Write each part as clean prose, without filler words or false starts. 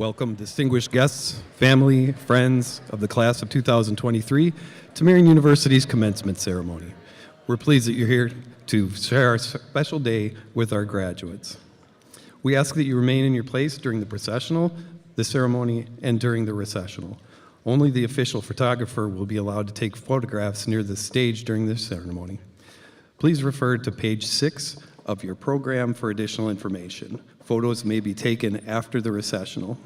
Welcome, distinguished guests, family, friends of the class of 2023 to Marian University's commencement ceremony. We're pleased that you're here to share our special day with our graduates. We ask that you remain in your place during the processional, the ceremony, and during the recessional. Only the official photographer will be allowed to take photographs near the stage during this ceremony. Please refer to page 6 of your program for additional information. Photos may be taken after the recessional.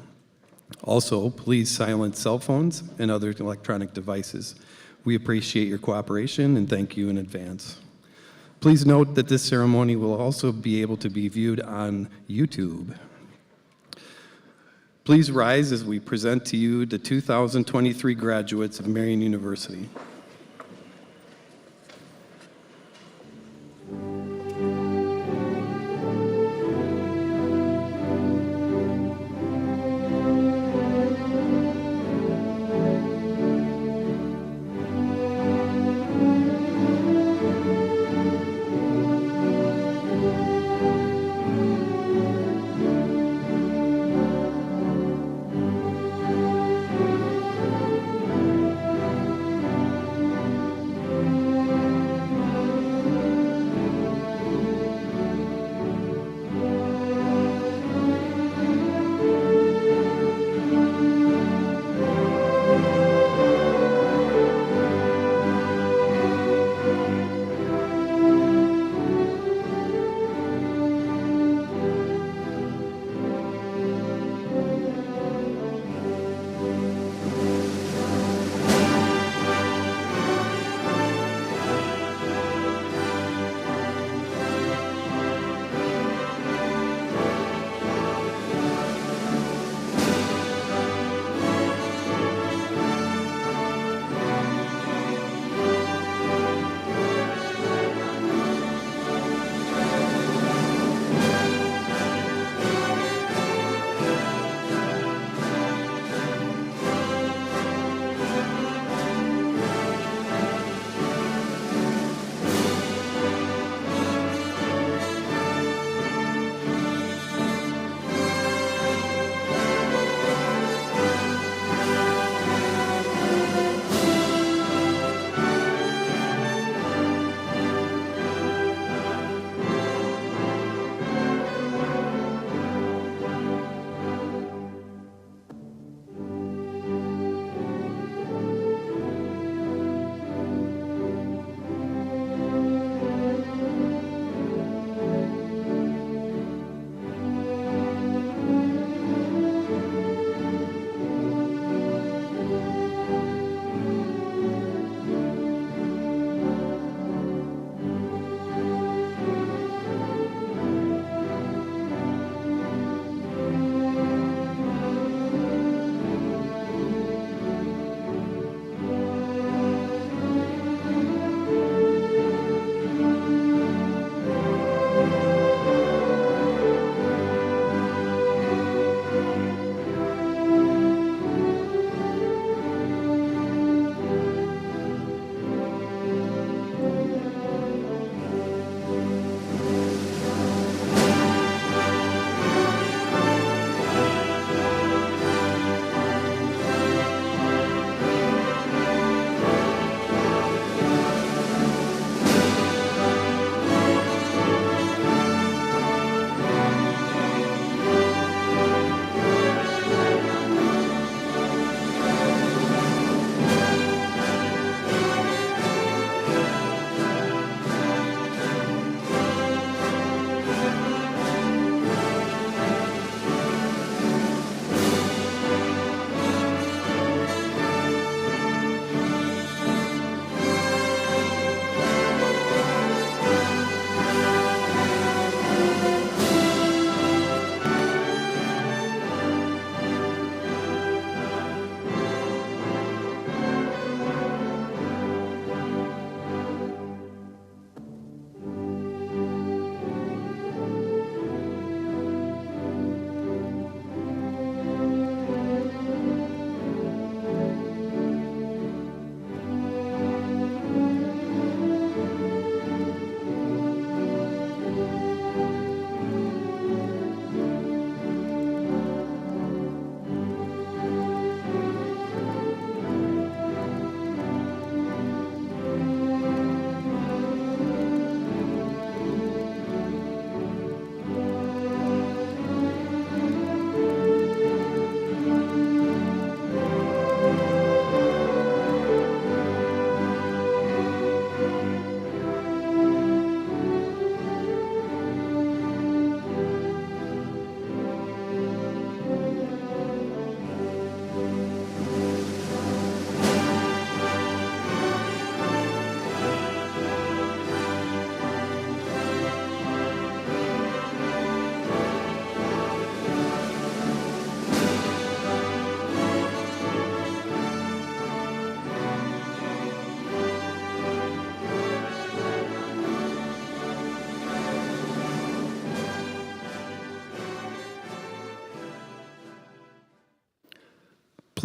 Also, please silence cell phones and other electronic devices. We appreciate your cooperation and thank you in advance. Please note that this ceremony will also be able to be viewed on YouTube. Please rise as we present to you the 2023 graduates of Marian University.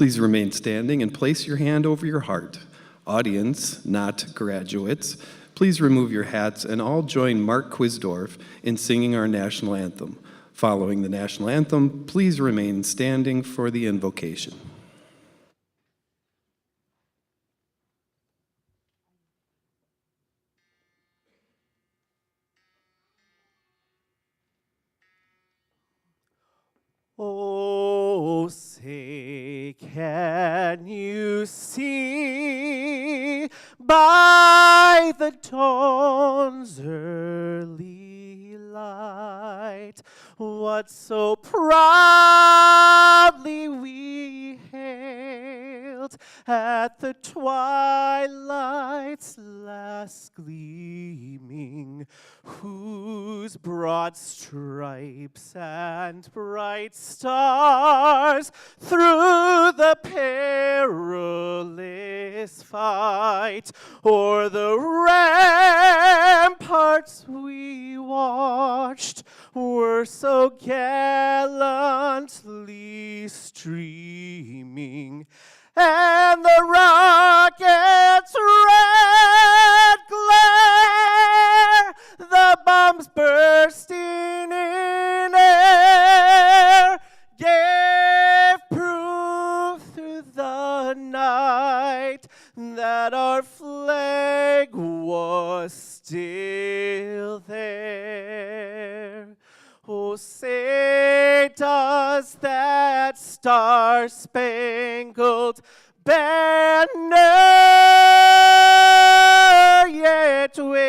Please remain standing and place your hand over your heart. Audience, not graduates, please remove your hats and all join Mark Quisdorf in singing our national anthem. Following the national anthem, please remain standing for the invocation. Oh, say, can you see by the dawn's early light what so proudly we hailed at the twilight's last gleaming, whose broad stripes and bright stars through the perilous fight o'er the ramparts we watched were so gallantly streaming, and the rocket's red glare, the bombs bursting in air, gave proof through the night that our flag was still there. Oh, say, does that star-spangled banner yet wave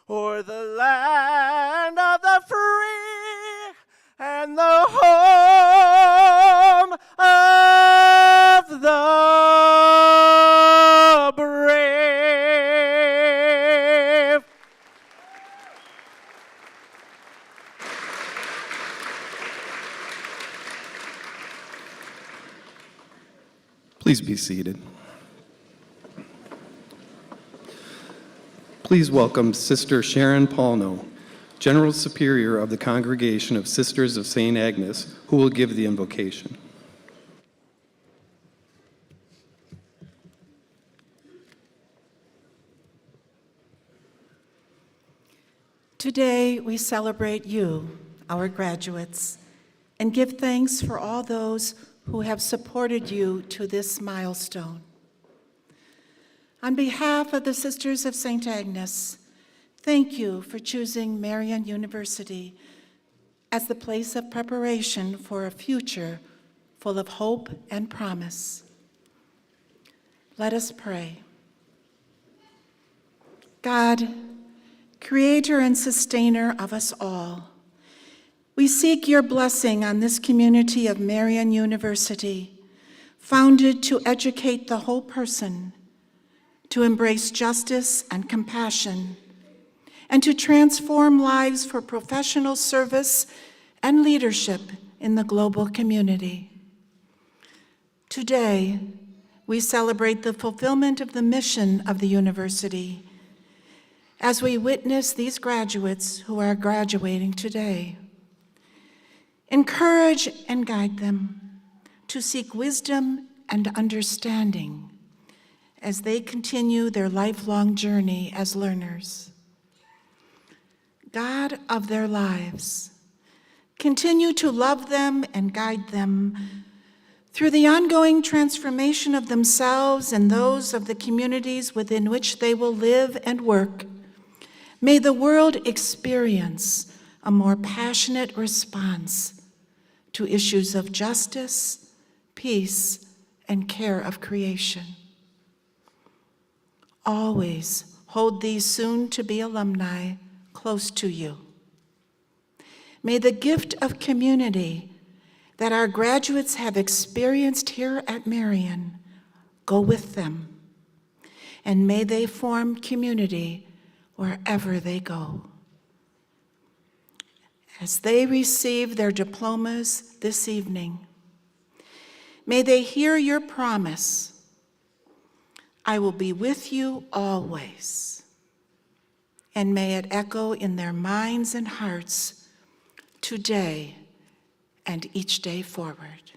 o'er the land of the free and the home of the brave? Please be seated. Please welcome Sister Sharon Paulno, General Superior of the Congregation of Sisters of St. Agnes, who will give the invocation. Today, we celebrate you, our graduates, and give thanks for all those who have supported you to this milestone. On behalf of the Sisters of St. Agnes, thank you for choosing Marian University as the place of preparation for a future full of hope and promise. Let us pray. God, Creator and Sustainer of us all, we seek your blessing on this community of Marian University, founded to educate the whole person, to embrace justice and compassion, and to transform lives for professional service and leadership in the global community. Today, we celebrate the fulfillment of the mission of the university as we witness these graduates who are graduating today. Encourage and guide them to seek wisdom and understanding as they continue their lifelong journey as learners. God of their lives, continue to love them and guide them through the ongoing transformation of themselves and those of the communities within which they will live and work. May the world experience a more passionate response to issues of justice, peace, and care of creation. Always hold these soon-to-be alumni close to you. May the gift of community that our graduates have experienced here at Marian go with them, and may they form community wherever they go. As they receive their diplomas this evening, may they hear your promise, I will be with you always. And may it echo in their minds and hearts today, and each day forward.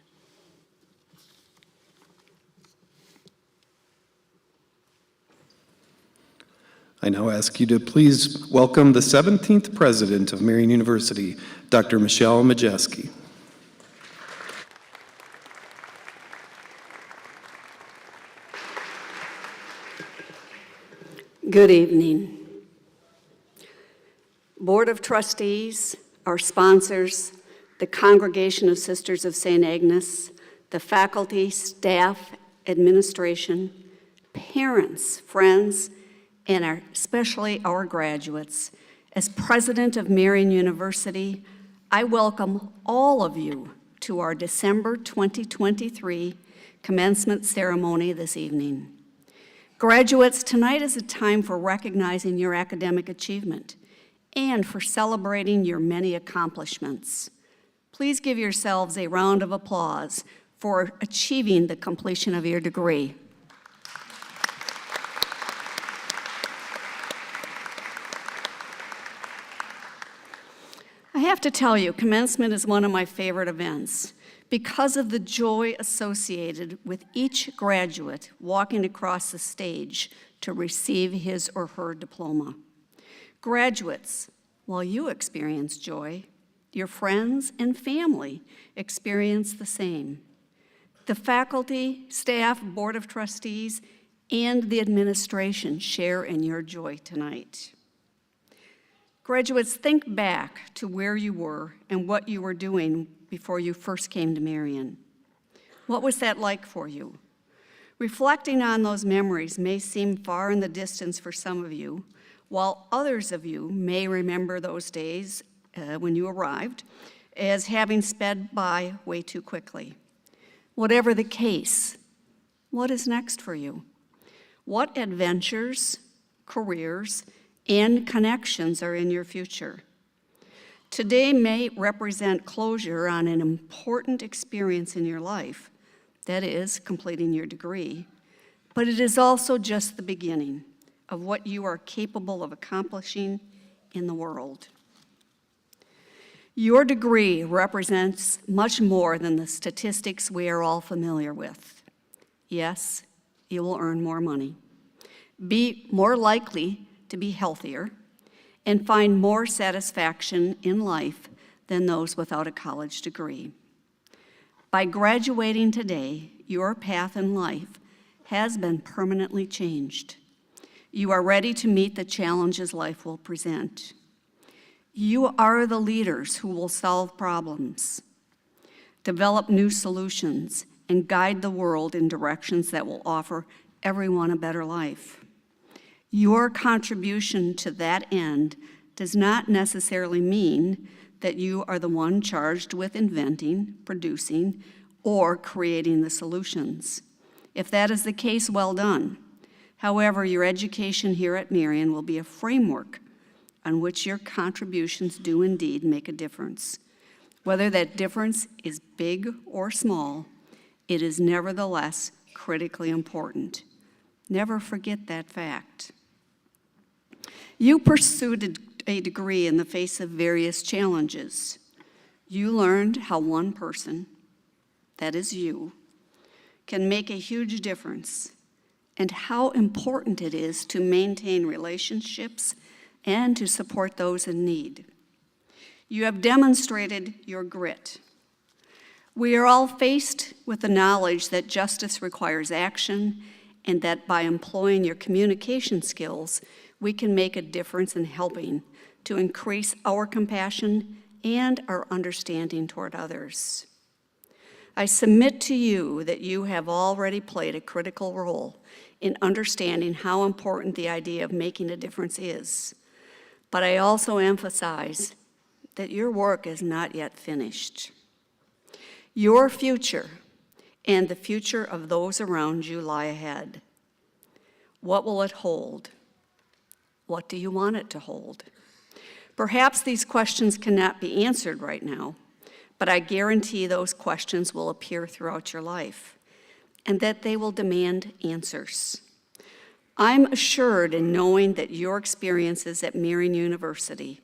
I now ask you to please welcome the 17th President of Marian University, Dr. Michelle Majeski. Good evening. Board of Trustees, our sponsors, the Congregation of Sisters of St. Agnes, the faculty, staff, administration, parents, friends, and especially our graduates. As president of Marian University, I welcome all of you to our December 2023 commencement ceremony this evening. Graduates, tonight is a time for recognizing your academic achievement and for celebrating your many accomplishments. Please give yourselves a round of applause for achieving the completion of your degree. I have to tell you, commencement is one of my favorite events because of the joy associated with each graduate walking across the stage to receive his or her diploma. Graduates, while you experience joy, your friends and family experience the same. The faculty, staff, board of trustees, and the administration share in your joy tonight. Graduates, think back to where you were and what you were doing before you first came to Marian. What was that like for you? Reflecting on those memories may seem far in the distance for some of you, while others of you may remember those days when you arrived as having sped by way too quickly. Whatever the case, what is next for you? What adventures, careers, and connections are in your future? Today may represent closure on an important experience in your life, that is, completing your degree, but it is also just the beginning of what you are capable of accomplishing in the world. Your degree represents much more than the statistics we are all familiar with. Yes, you will earn more money, be more likely to be healthier, and find more satisfaction in life than those without a college degree. By graduating today, your path in life has been permanently changed. You are ready to meet the challenges life will present. You are the leaders who will solve problems, develop new solutions, and guide the world in directions that will offer everyone a better life. Your contribution to that end does not necessarily mean that you are the one charged with inventing, producing, or creating the solutions. If that is the case, well done. However, your education here at Marian will be a framework on which your contributions do indeed make a difference. Whether that difference is big or small, it is nevertheless critically important. Never forget that fact. You pursued a degree in the face of various challenges. You learned how one person, that is you, can make a huge difference and how important it is to maintain relationships and to support those in need. You have demonstrated your grit. We are all faced with the knowledge that justice requires action and that by employing your communication skills, we can make a difference in helping to increase our compassion and our understanding toward others. I submit to you that you have already played a critical role in understanding how important the idea of making a difference is. But I also emphasize that your work is not yet finished. Your future and the future of those around you lie ahead. What will it hold? What do you want it to hold? Perhaps these questions cannot be answered right now, but I guarantee those questions will appear throughout your life and that they will demand answers. I'm assured in knowing that your experiences at Marian University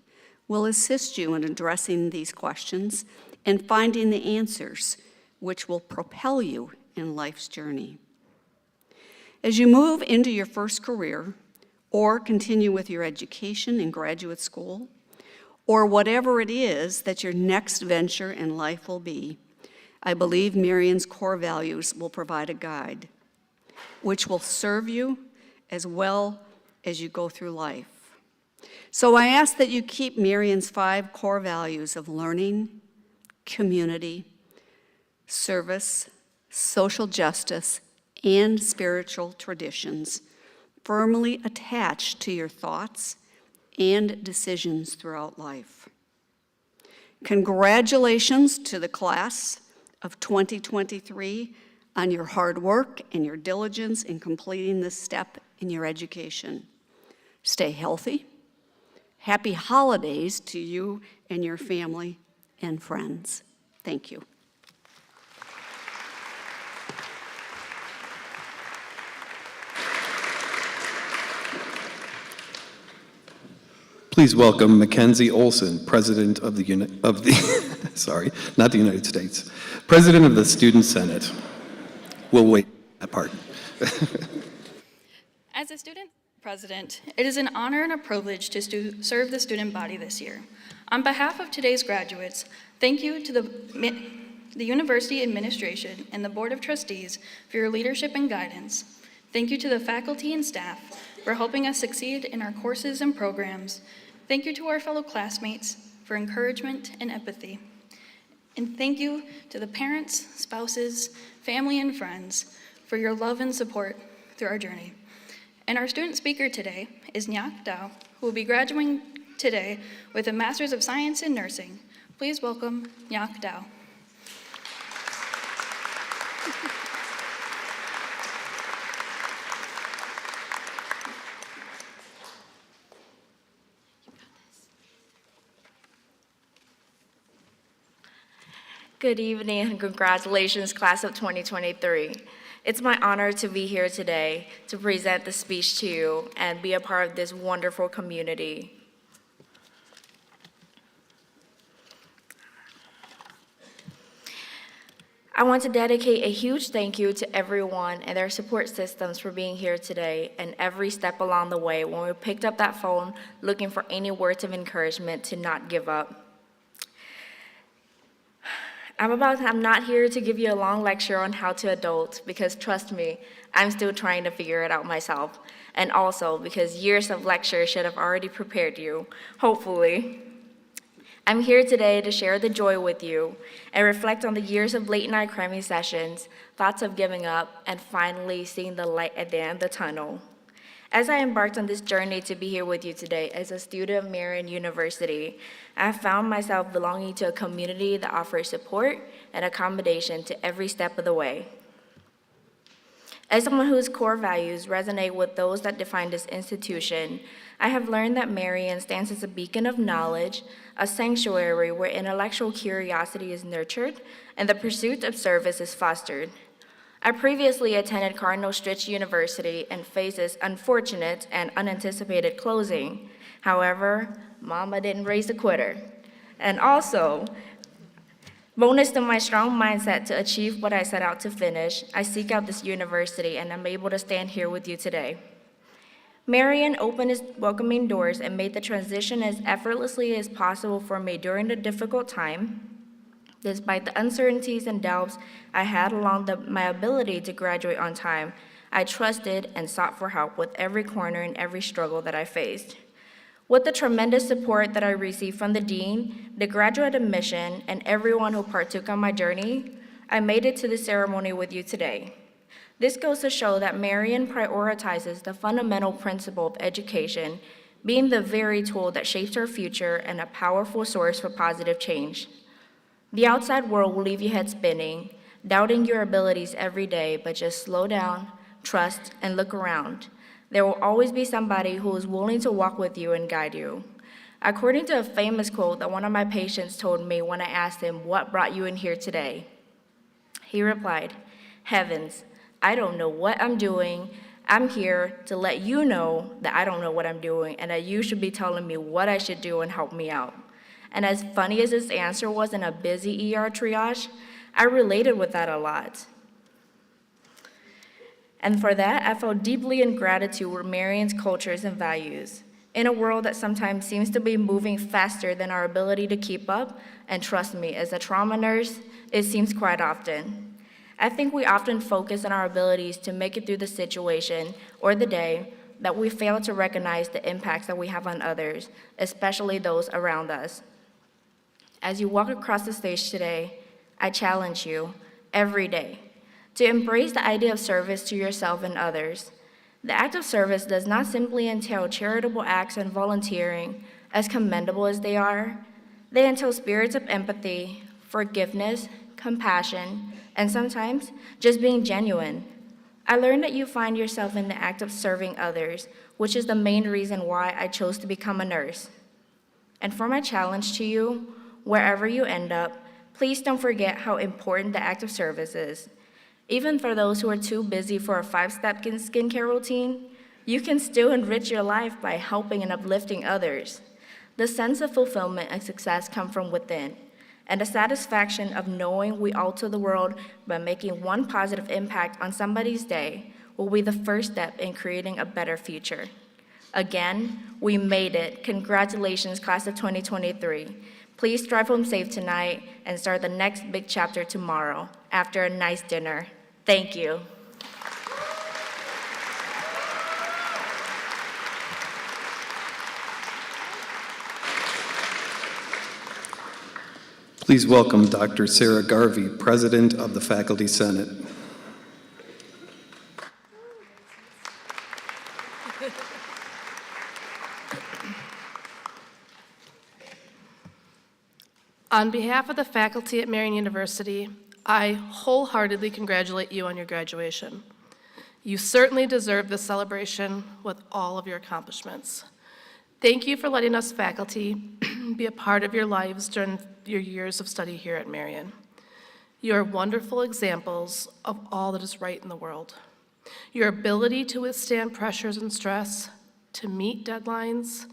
will assist you in addressing these questions and finding the answers which will propel you in life's journey. As you move into your first career or continue with your education in graduate school, or whatever it is that your next venture in life will be, I believe Marian's core values will provide a guide which will serve you as well as you go through life. So I ask that you keep Marian's 5 core values of learning, community, service, social justice, and spiritual traditions firmly attached to your thoughts and decisions throughout life. Congratulations to the class of 2023 on your hard work and your diligence in completing this step in your education. Stay healthy. Happy holidays to you and your family and friends. Thank you. Please welcome Mackenzie Olson, President of the sorry, not the United States, President of the Student Senate. We'll wait that part. As a student president, it is an honor and a privilege to serve the student body this year. On behalf of today's graduates, thank you to the university administration and the Board of Trustees for your leadership and guidance. Thank you to the faculty and staff for helping us succeed in our courses and programs. Thank you to our fellow classmates for encouragement and empathy. And thank you to the parents, spouses, family, and friends for your love and support through our journey. And our student speaker today is Nyak Dao, who will be graduating today with a Master's of Science in Nursing. Please welcome Nyak Dao. Good evening and congratulations, class of 2023. It's my honor to be here today to present the speech to you and be a part of this wonderful community. I want to dedicate a huge thank you to everyone and their support systems for being here today and every step along the way when we picked up that phone looking for any words of encouragement to not give up. I'm not here to give you a long lecture on how to adult because trust me, I'm still trying to figure it out myself. And also because years of lectures should have already prepared you, hopefully. I'm here today to share the joy with you and reflect on the years of late night cramming sessions, thoughts of giving up, and finally seeing the light at the end of the tunnel. As I embarked on this journey to be here with you today as a student of Marian University, I found myself belonging to a community that offers support and accommodation to every step of the way. As someone whose core values resonate with those that define this institution, I have learned that Marian stands as a beacon of knowledge, a sanctuary where intellectual curiosity is nurtured and the pursuit of service is fostered. I previously attended Cardinal Stritch University and faced this unfortunate and unanticipated closing. However, Mama didn't raise a quitter. And also, bonus to my strong mindset to achieve what I set out to finish, I seek out this university and I'm able to stand here with you today. Marian opened its welcoming doors and made the transition as effortlessly as possible for me during the difficult time. Despite the uncertainties and doubts I had along my ability to graduate on time, I trusted and sought for help with every corner and every struggle that I faced. With the tremendous support that I received from the dean, the graduate admission, and everyone who partook on my journey, I made it to the ceremony with you today. This goes to show that Marian prioritizes the fundamental principle of education, being the very tool that shapes our future and a powerful source for positive change. The outside world will leave your head spinning, doubting your abilities every day, but just slow down, trust, and look around. There will always be somebody who is willing to walk with you and guide you. According to a famous quote that one of my patients told me when I asked him, "What brought you in here today?" He replied, "Heavens, I don't know what I'm doing. I'm here to let you know that I don't know what I'm doing and that you should be telling me what I should do and help me out. And as funny as this answer was in a busy ER triage, I related with that a lot. And for that, I felt deeply in gratitude with Marian's cultures and values. In a world that sometimes seems to be moving faster than our ability to keep up, and trust me, as a trauma nurse, it seems quite often. I think we often focus on our abilities to make it through the situation or the day, that we fail to recognize the impacts that we have on others, especially those around us. As you walk across the stage today, I challenge you every day to embrace the idea of service to yourself and others. The act of service does not simply entail charitable acts and volunteering, as commendable as they are. They entail spirits of empathy, forgiveness, compassion, and sometimes just being genuine. I learned that you find yourself in the act of serving others, which is the main reason why I chose to become a nurse. And for my challenge to you, wherever you end up, please don't forget how important the act of service is. Even for those who are too busy for a 5-step skincare routine, you can still enrich your life by helping and uplifting others. The sense of fulfillment and success come from within, and the satisfaction of knowing we alter the world by making one positive impact on somebody's day will be the first step in creating a better future. Again, we made it. Congratulations, class of 2023. Please drive home safe tonight and start the next big chapter tomorrow after a nice dinner. Thank you. Please welcome Dr. Sarah Garvey, President of the Faculty Senate. On behalf of the faculty at Marian University, I wholeheartedly congratulate you on your graduation. You certainly deserve this celebration with all of your accomplishments. Thank you for letting us faculty be a part of your lives during your years of study here at Marian. You are wonderful examples of all that is right in the world. Your ability to withstand pressures and stress, to meet deadlines,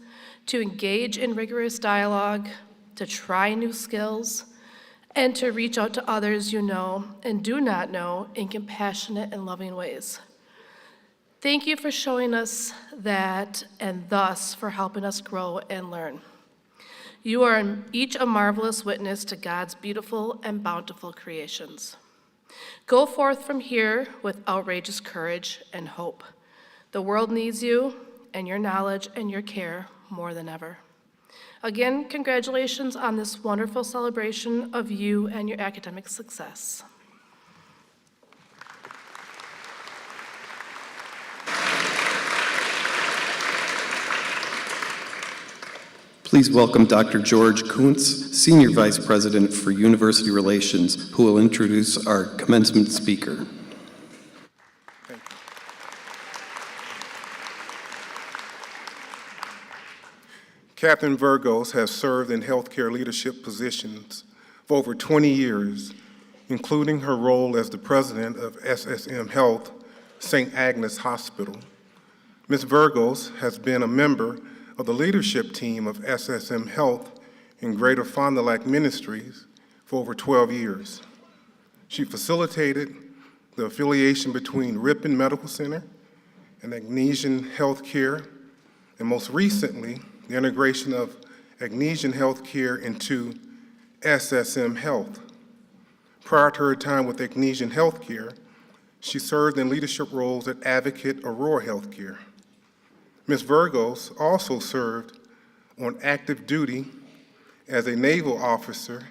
to engage in rigorous dialogue, to try new skills, and to reach out to others you know and do not know in compassionate and loving ways. Thank you for showing us that, and thus for helping us grow and learn. You are each a marvelous witness to God's beautiful and bountiful creations. Go forth from here with outrageous courage and hope. The world needs you and your knowledge and your care more than ever. Again, congratulations on this wonderful celebration of you and your academic success. Please welcome Dr. George Kuntz, Senior Vice President for University Relations, who will introduce our commencement speaker. Thank you. Captain Virgos has served in healthcare leadership positions for over 20 years, including her role as the president of SSM Health, St. Agnes Hospital. Ms. Virgos has been a member of the leadership team of SSM Health in Greater Fond du Lac Ministries for over 12 years. She facilitated the affiliation between Ripon Medical Center and Agnesian Healthcare, and most recently, the integration of Agnesian Healthcare into SSM Health. Prior to her time with Agnesian Healthcare, she served in leadership roles at Advocate Aurora Healthcare. Ms. Virgos also served on active duty as a naval officer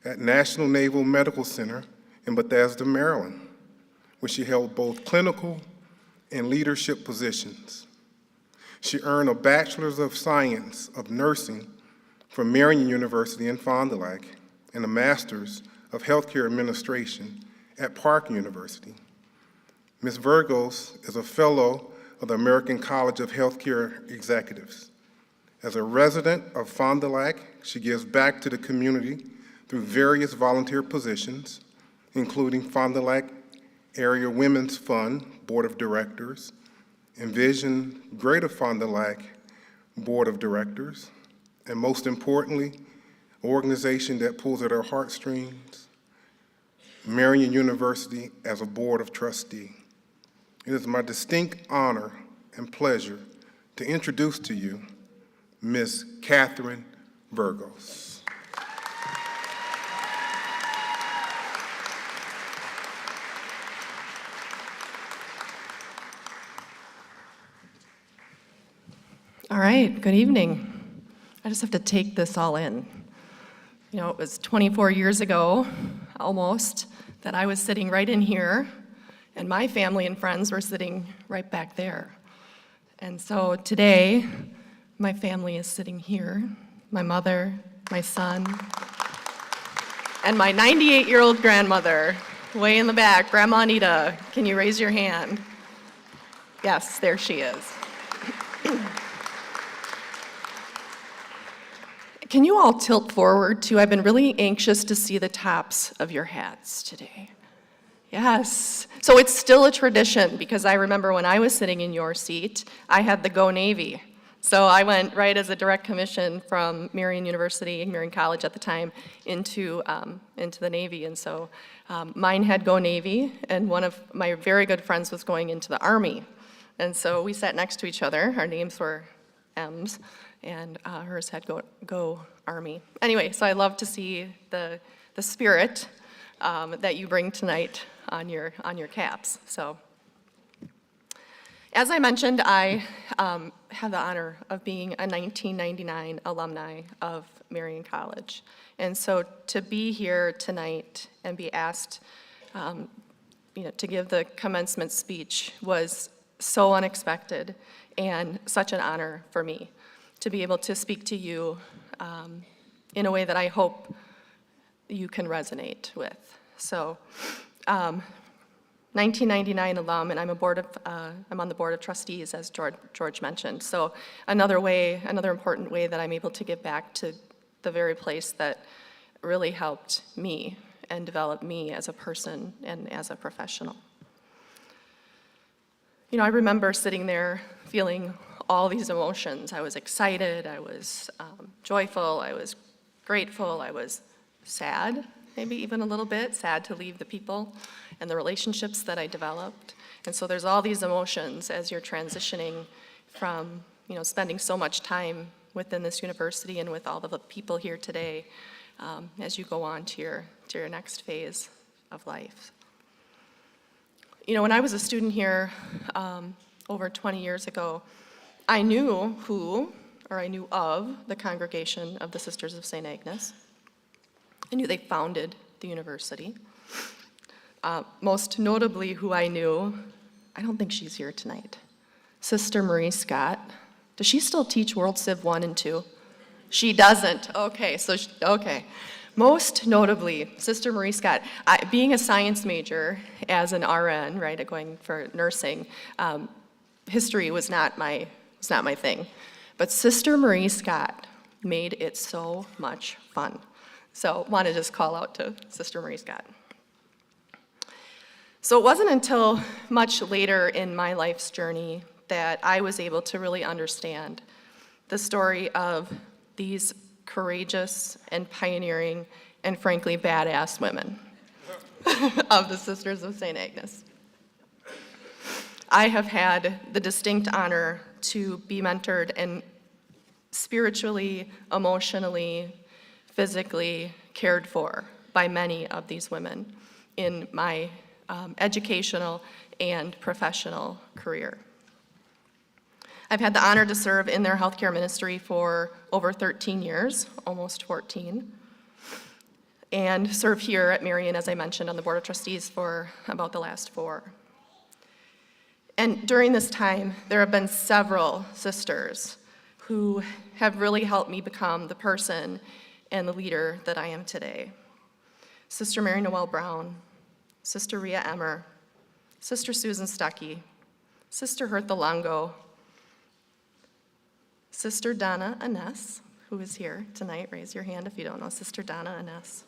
at National Naval Medical Center in Bethesda, Maryland, where she held both clinical and leadership positions. She earned a Bachelor's of Science of Nursing from Marian University in Fond du Lac and a Master's of Healthcare Administration at Park University. Ms. Virgos is a fellow of the American College of Healthcare Executives. As a resident of Fond du Lac, she gives back to the community through various volunteer positions, including Fond du Lac Area Women's Fund Board of Directors, Envision Greater Fond du Lac Board of Directors, and most importantly, an organization that pulls at our heartstrings, Marian University as a Board of Trustees. It is my distinct honor and pleasure to introduce to you Ms. Catherine Burgos. All right, good evening. I just have to take this all in. You know, it was 24 years ago, almost, that I was sitting right in here, and my family and friends were sitting right back there. And so today, my family is sitting here, my mother, my son, and my 98-year-old grandmother, way in the back. Grandma Anita, can you raise your hand? Yes, there she is. Can you all tilt forward too? I've been really anxious to see the tops of your hats today. Yes. So it's still a tradition, because I remember when I was sitting in your seat, I had the Go Navy. So I went right as a direct commission from Marian University, Marian College at the time, into the Navy. And so mine had Go Navy, and one of my very good friends was going into the Army. And so we sat next to each other. Our names were M's, and hers had Go Army. Anyway, so I love to see the spirit that you bring tonight on your caps. So, as I mentioned, I have the honor of being a 1999 alumni of Marian College. And so to be here tonight and be asked to give the commencement speech was so unexpected and such an honor for me to be able to speak to you in a way that I hope you can resonate with. So, 1999 alum, and I'm on the board of trustees, as George mentioned. So another important way that I'm able to give back to the very place that really helped me and developed me as a person and as a professional. You know, I remember sitting there feeling all these emotions. I was excited, I was joyful, I was grateful, I was sad, maybe even a little bit, sad to leave the people and the relationships that I developed. And so there's all these emotions as you're transitioning from, spending so much time within this university and with all of the people here today as you go on to your next phase of life. You know, when I was a student here over 20 years ago, I knew of the congregation of the Sisters of St. Agnes. I knew they founded the university. Most notably who I knew, I don't think she's here tonight, Sister Marie Scott. Does she still teach World Civ 1 and 2? She doesn't. Okay, okay. Most notably, Sister Marie Scott. Being a science major as an RN, right, going for nursing, history was not my thing. But Sister Marie Scott made it so much fun. So want to just call out to Sister Marie Scott. So it wasn't until much later in my life's journey that I was able to really understand the story of these courageous and pioneering and frankly badass women of the Sisters of St. Agnes. I have had the distinct honor to be mentored and spiritually, emotionally, physically cared for by many of these women in my educational and professional career. I've had the honor to serve in their healthcare ministry for over 13 years, almost 14, and serve here at Marian, as I mentioned, on the Board of Trustees for about the last 4. And during this time, there have been several sisters who have really helped me become the person and the leader that I am today. Sister Mary Noel Brown, Sister Rhea Emmer, Sister Susan Stuckey, Sister Hertha Longo, Sister Donna Ines, who is here tonight. Raise your hand if you don't know Sister Donna Ines.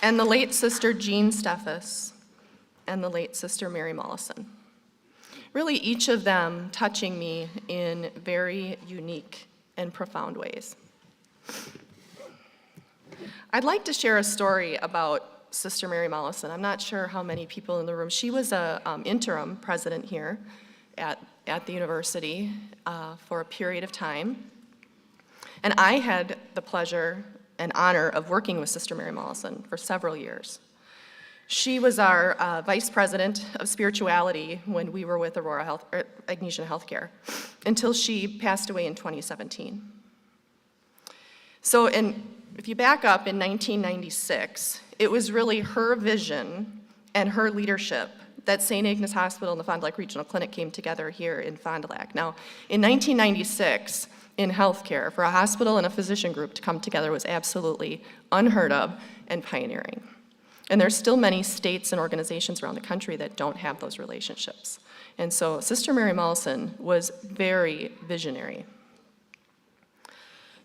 and the late Sister Jean Steffes, and the late Sister Mary Mollison. Really, each of them touching me in very unique and profound ways. I'd like to share a story about Sister Mary Mollison. I'm not sure how many people in the room. She was an interim president here at the university for a period of time. And I had the pleasure and honor of working with Sister Mary Mollison for several years. She was our vice president of spirituality when we were with Ignatian Healthcare until she passed away in 2017. So if you back up in 1996, it was really her vision and her leadership that St. Agnes Hospital and the Fond du Lac Regional Clinic came together here in Fond du Lac. Now, in 1996, in healthcare, for a hospital and a physician group to come together was absolutely unheard of and pioneering. And there's still many states and organizations around the country that don't have those relationships. And so Sister Mary Mollison was very visionary.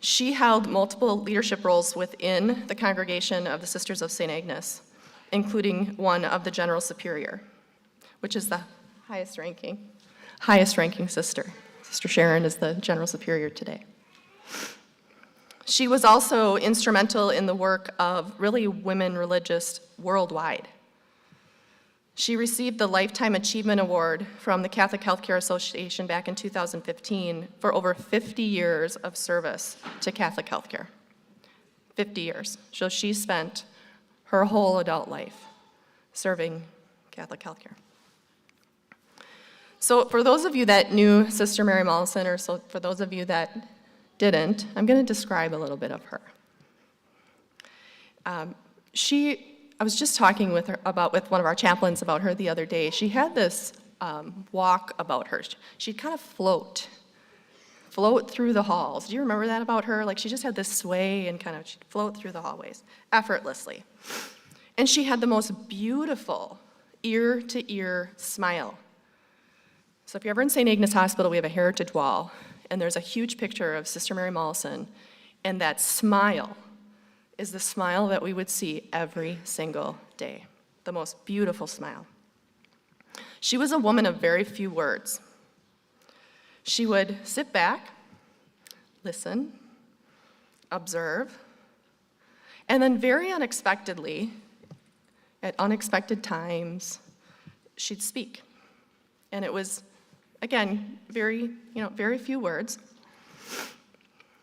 She held multiple leadership roles within the congregation of the Sisters of St. Agnes, including one of the General Superior, which is the highest ranking sister. Sister Sharon is the General Superior today. She was also instrumental in the work of really women religious worldwide. She received the Lifetime Achievement Award from the Catholic Healthcare Association back in 2015 for over 50 years of service to Catholic healthcare. 50 years. So she spent her whole adult life serving Catholic healthcare. So for those of you that knew Sister Mary Mollison, or so for those of you that didn't, I'm going to describe a little bit of her. I was just talking with one of our chaplains about her the other day. She had this walk about her. She'd kind of float through the halls. Do you remember that about her? Like she just had this sway and kind of she'd float through the hallways effortlessly. And she had the most beautiful ear-to-ear smile. So if you're ever in St. Agnes Hospital, we have a heritage wall, and there's a huge picture of Sister Mary Mollison, and that smile is the smile that we would see every single day, the most beautiful smile. She was a woman of very few words. She would sit back, listen, observe, and then very unexpectedly, at unexpected times, she'd speak. And it was, again, very few words.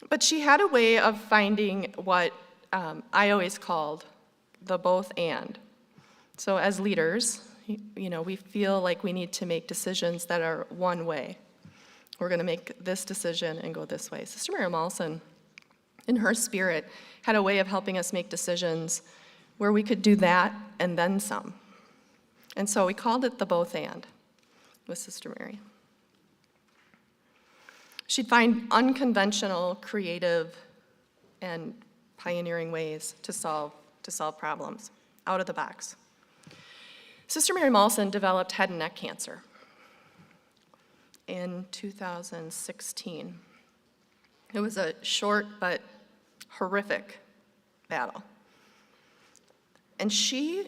But she had a way of finding what I always called the both and. So as leaders, we feel like we need to make decisions that are one way. We're going to make this decision and go this way. Sister Mary Mollison, in her spirit, had a way of helping us make decisions where we could do that and then some. And so we called it the both and with Sister Mary. She'd find unconventional, creative, and pioneering ways to solve problems out of the box. Sister Mary Mollison developed head and neck cancer in 2016. It was a short but horrific battle. And she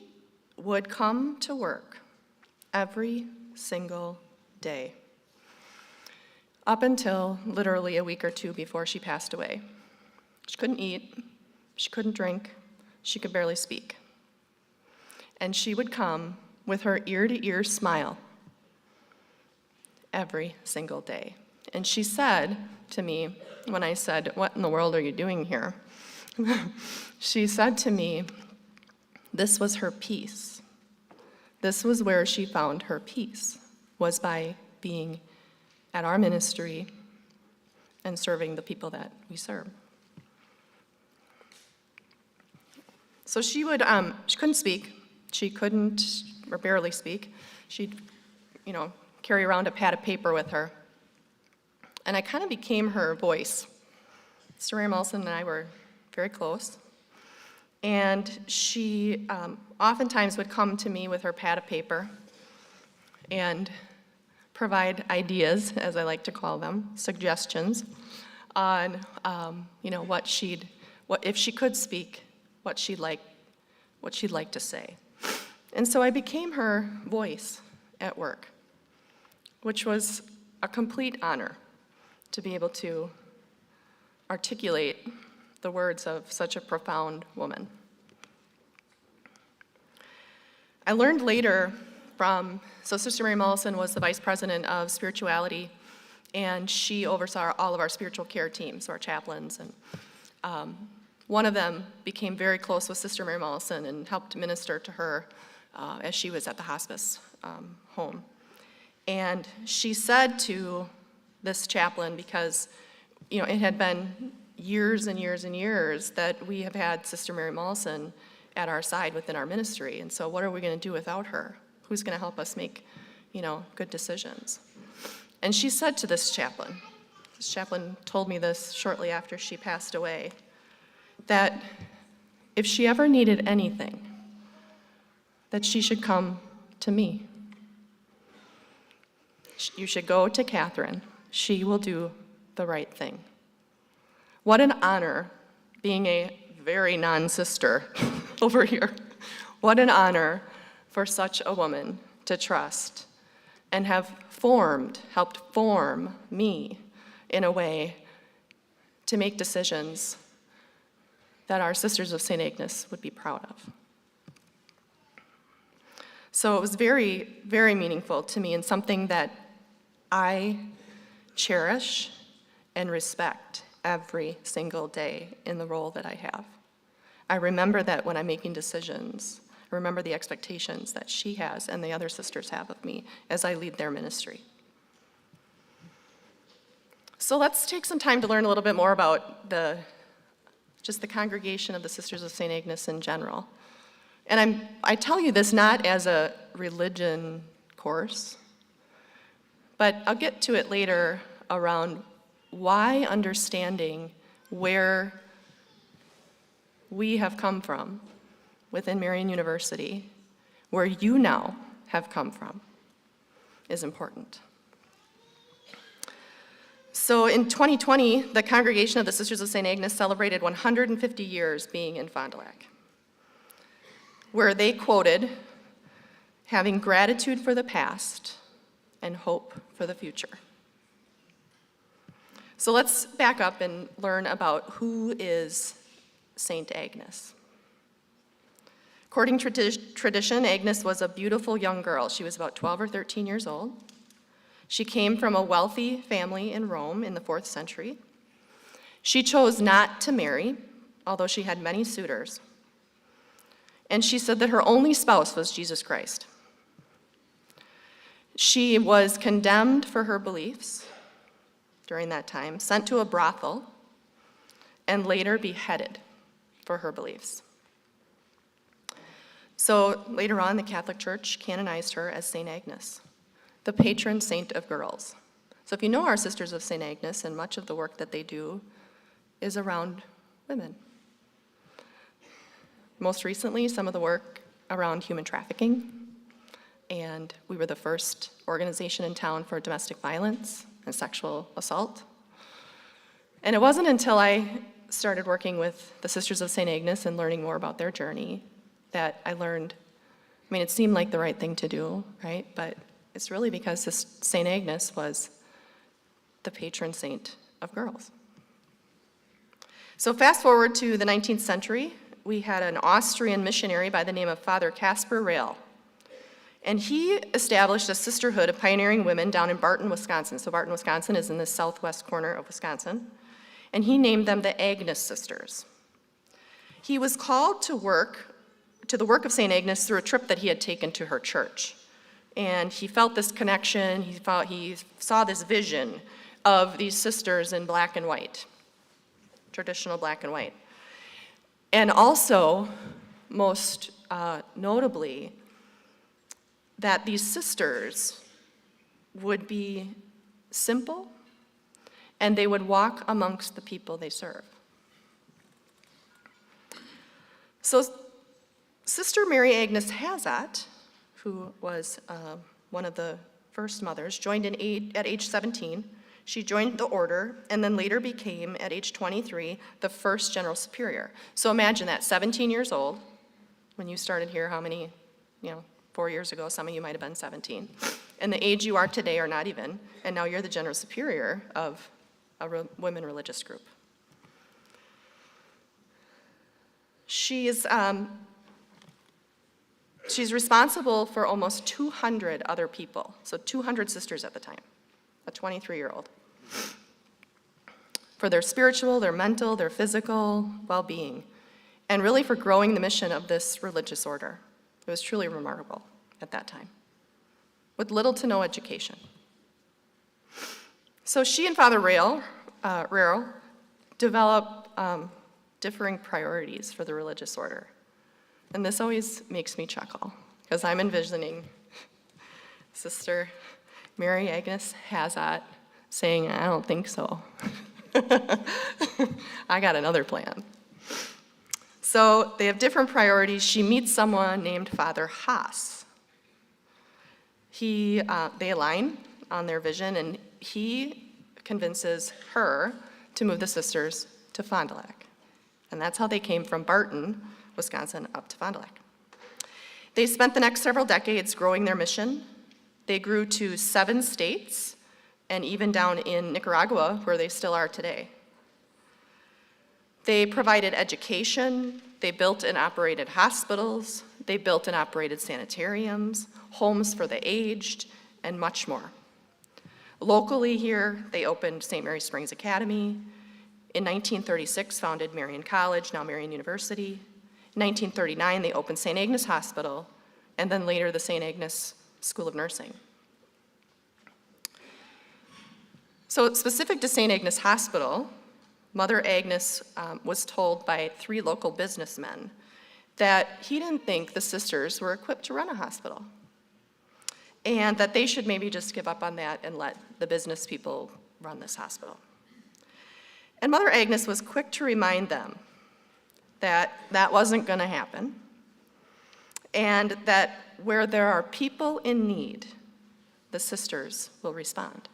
would come to work every single day, up until literally a week or two before she passed away. She couldn't eat, she couldn't drink, she could barely speak. And she would come with her ear-to-ear smile every single day. And she said to me, when I said, "What in the world are you doing here?" She said to me, this was her peace. This was where she found her peace, was by being at our ministry and serving the people that we serve. So she couldn't speak. She couldn't, or barely speak. She'd, carry around a pad of paper with her. And I kind of became her voice. Sister Mary Mollison and I were very close. And she oftentimes would come to me with her pad of paper and provide ideas, as I like to call them, suggestions on, what if she could speak, what she'd like what she'd like to say. And so I became her voice at work, which was a complete honor to be able to articulate the words of such a profound woman. I learned later so Sister Mary Mollison was the Vice President of Spirituality, and she oversaw all of our spiritual care teams, our chaplains, and one of them became very close with Sister Mary Mollison and helped minister to her as she was at the hospice home. And she said to this chaplain, because it had been years and years and years that we have had Sister Mary Mollison at our side within our ministry, and so what are we going to do without her? Who's going to help us make, good decisions? And she said to this chaplain told me this shortly after she passed away, that if she ever needed anything, that she should come to me. You should go to Catherine. She will do the right thing. What an honor, being a very non-sister over here. What an honor for such a woman to trust and have helped form me in a way to make decisions that our Sisters of St. Agnes would be proud of. So it was very, very meaningful to me and something that I cherish and respect every single day in the role that I have. I remember that when I'm making decisions. I remember the expectations that she has and the other sisters have of me as I lead their ministry. So let's take some time to learn a little bit more about just the congregation of the Sisters of St. Agnes in general. And I tell you this not as a religion course, but I'll get to it later around why understanding where we have come from within Marian University, where you now have come from, is important. So in 2020, the congregation of the Sisters of St. Agnes celebrated 150 years being in Fond du Lac, where they quoted, having gratitude for the past and hope for the future. So let's back up and learn about who is St. Agnes. According to tradition, Agnes was a beautiful young girl. She was about 12 or 13 years old. She came from a wealthy family in Rome in the 4th century. She chose not to marry, although she had many suitors. And she said that her only spouse was Jesus Christ. She was condemned for her beliefs during that time, sent to a brothel, and later beheaded for her beliefs. So later on, the Catholic Church canonized her as St. Agnes, the patron saint of girls. So if you know our Sisters of St. Agnes, and much of the work that they do is around women. Most recently, some of the work around human trafficking, and we were the first organization in town for domestic violence and sexual assault. And it wasn't until I started working with the Sisters of St. Agnes and learning more about their journey that I learned, it seemed like the right thing to do, right? But it's really because this St. Agnes was the patron saint of girls. So fast forward to the 19th century, we had an Austrian missionary by the name of Father Caspar Rail. And he established a sisterhood of pioneering women down in Barton, Wisconsin. So Barton, Wisconsin is in the southwest corner of Wisconsin. And he named them the Agnes Sisters. He was called to the work of St. Agnes through a trip that he had taken to her church. And he felt this connection, he saw this vision of these sisters in black and white, traditional black and white. And also, most notably, that these sisters would be simple and they would walk amongst the people they serve. So Sister Mary Agnes Hazat, who was one of the first mothers, joined at age 17. She joined the order and then later became, at age 23, the first general superior. So imagine that, 17 years old, When you started here, how many, 4 years ago, some of you might have been 17. And the age you are today or not even, and now you're the general superior of a women religious group. She's responsible for almost 200 other people, so 200 sisters at the time, a 23-year-old, for their spiritual, their mental, their physical well-being, and really for growing the mission of this religious order. It was truly remarkable at that time, with little to no education. So she and Father Rero developed differing priorities for the religious order. And this always makes me chuckle, because I'm envisioning Sister Mary Agnes Hazat saying, I don't think so. I got another plan. So they have different priorities. She meets someone named Father Haas. They align on their vision, and he convinces her to move the sisters to Fond du Lac. And that's how they came from Barton, Wisconsin, up to Fond du Lac. They spent the next several decades growing their mission. They grew to 7 states, and even down in Nicaragua, where they still are today. They provided education, they built and operated hospitals, they built and operated sanitariums, homes for the aged, and much more. Locally here, they opened St. Mary Springs Academy. In 1936, founded Marian College, now Marian University. In 1939, they opened St. Agnes Hospital, and then later the St. Agnes School of Nursing. So specific to St. Agnes Hospital, Mother Agnes was told by 3 local businessmen that he didn't think the sisters were equipped to run a hospital, and that they should maybe just give up on that and let the business people run this hospital. And Mother Agnes was quick to remind them that that wasn't going to happen, and that where there are people in need, the sisters will respond.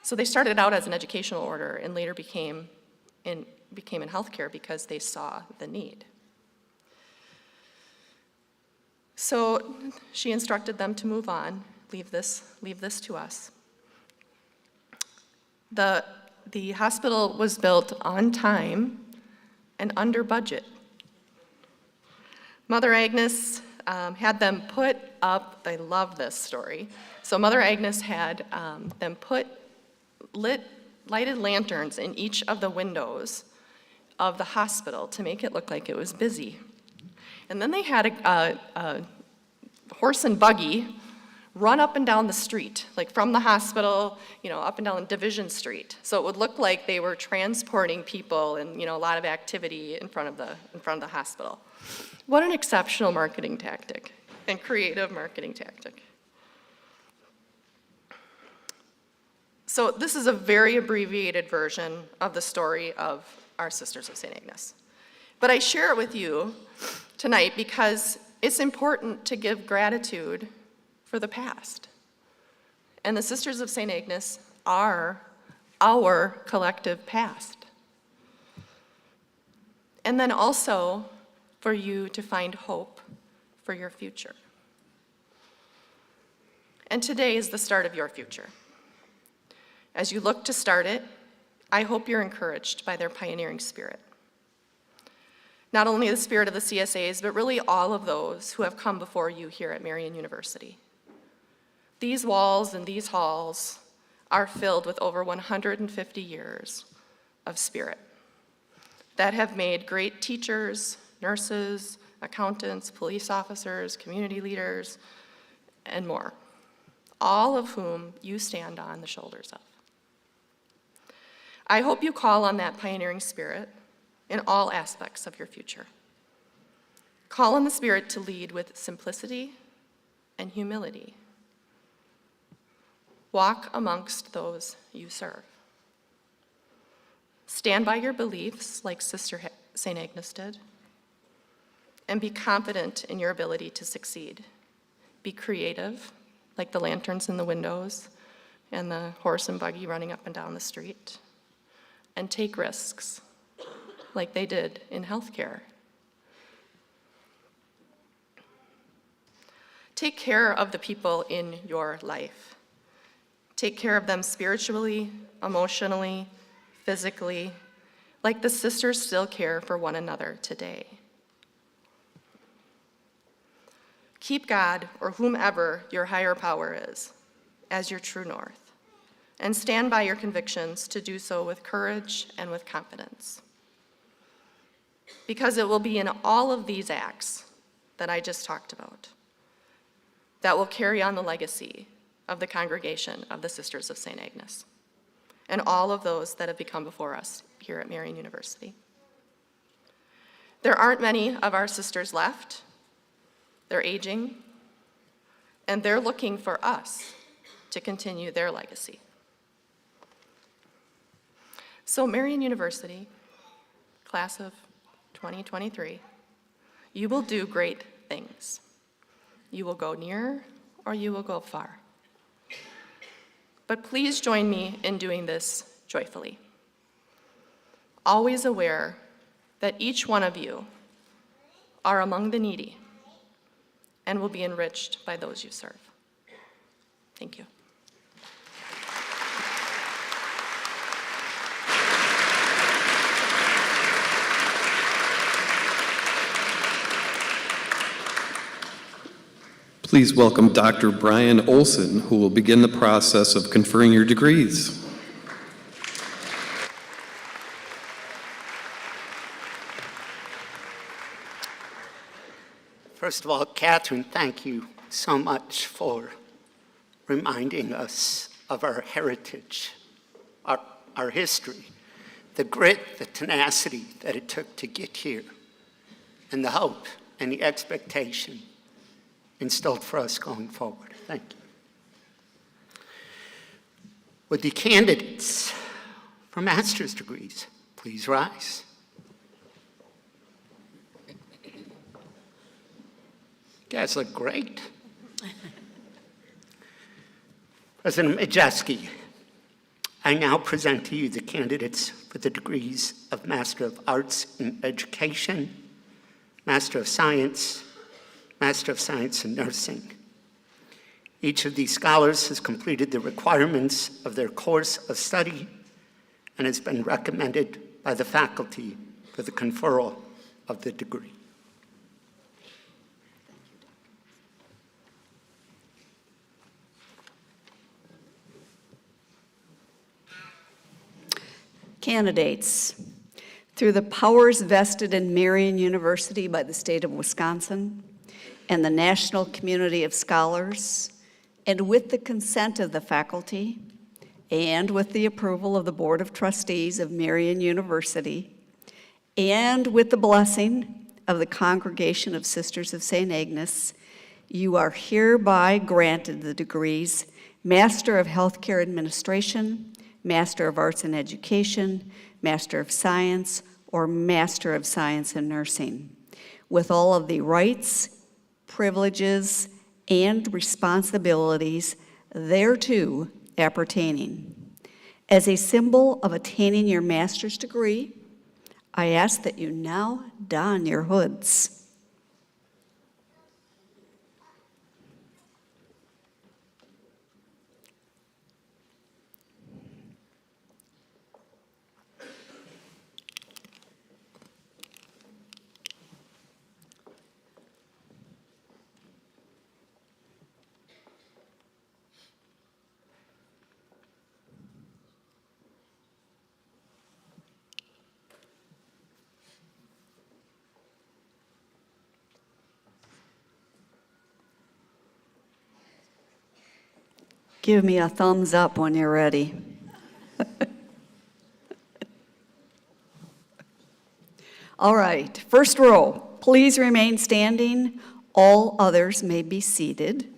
So they started out as an educational order and later became in healthcare because they saw the need. So she instructed them to move on, leave this to us. The hospital was built on time and under budget. Mother Agnes had them put up, I love this story. So Mother Agnes had them put lighted lanterns in each of the windows of the hospital to make it look like it was busy. And then they had a horse and buggy run up and down the street, like from the hospital, up and down Division Street. So it would look like they were transporting people and, a lot of activity in front of the hospital. What an exceptional marketing tactic and creative marketing tactic. So this is a very abbreviated version of the story of our Sisters of St. Agnes. But I share it with you tonight because it's important to give gratitude for the past. And the Sisters of St. Agnes are our collective past. And then also for you to find hope for your future. And today is the start of your future. As you look to start it, I hope you're encouraged by their pioneering spirit. Not only the spirit of the CSAs, but really all of those who have come before you here at Marian University. These walls and these halls are filled with over 150 years of spirit that have made great teachers, nurses, accountants, police officers, community leaders, and more, all of whom you stand on the shoulders of. I hope you call on that pioneering spirit in all aspects of your future. Call on the Spirit to lead with simplicity and humility. Walk amongst those you serve. Stand by your beliefs like Sister St. Agnes did, and be confident in your ability to succeed. Be creative, like the lanterns in the windows and the horse and buggy running up and down the street, and take risks, like they did in healthcare. Take care of the people in your life. Take care of them spiritually, emotionally, physically, like the sisters still care for one another today. Keep God, or whomever your higher power is, as your true north, and stand by your convictions to do so with courage and with confidence. Because it will be in all of these acts that I just talked about that will carry on the legacy of the congregation of the Sisters of St. Agnes and all of those that have become before us here at Marian University. There aren't many of our sisters left. They're aging, and they're looking for us to continue their legacy. So Marian University, class of 2023, you will do great things. You will go near or you will go far. But please join me in doing this joyfully. Always aware that each one of you are among the needy and will be enriched by those you serve. Thank you. Please welcome Dr. Brian Olson, who will begin the process of conferring your degrees. First of all, Catherine, thank you so much for reminding us of our heritage, our history, the grit, the tenacity that it took to get here, and the hope and the expectation instilled for us going forward. Thank you. Would the candidates for master's degrees please rise? You guys look great. President Majewski, I now present to you the candidates for the degrees of Master of Arts in Education, Master of Science in Nursing. Each of these scholars has completed the requirements of their course of study and has been recommended by the faculty for the conferral of the degree. Candidates, through the powers vested in Marian University by the state of Wisconsin and the national community of scholars, and with the consent of the faculty, and with the approval of the Board of Trustees of Marian University, and with the blessing of the Congregation of Sisters of St. Agnes, you are hereby granted the degrees Master of Healthcare Administration, Master of Arts in Education, Master of Science, or Master of Science in Nursing, with all of the rights, privileges, and responsibilities thereto appertaining. As a symbol of attaining your master's degree, I ask that you now don your hoods. Give me a thumbs up when you're ready. All right, first row, please remain standing. All others may be seated.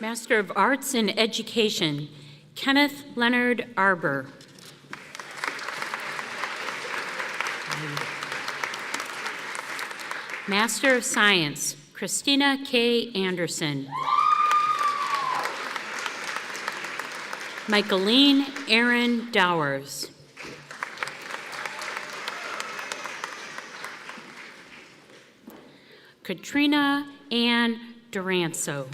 Master of Arts in Education, Kenneth Leonard Arbor. Master of Science, Christina K. Anderson. Michaeline Aaron Dowers. Katrina Ann Duranzo.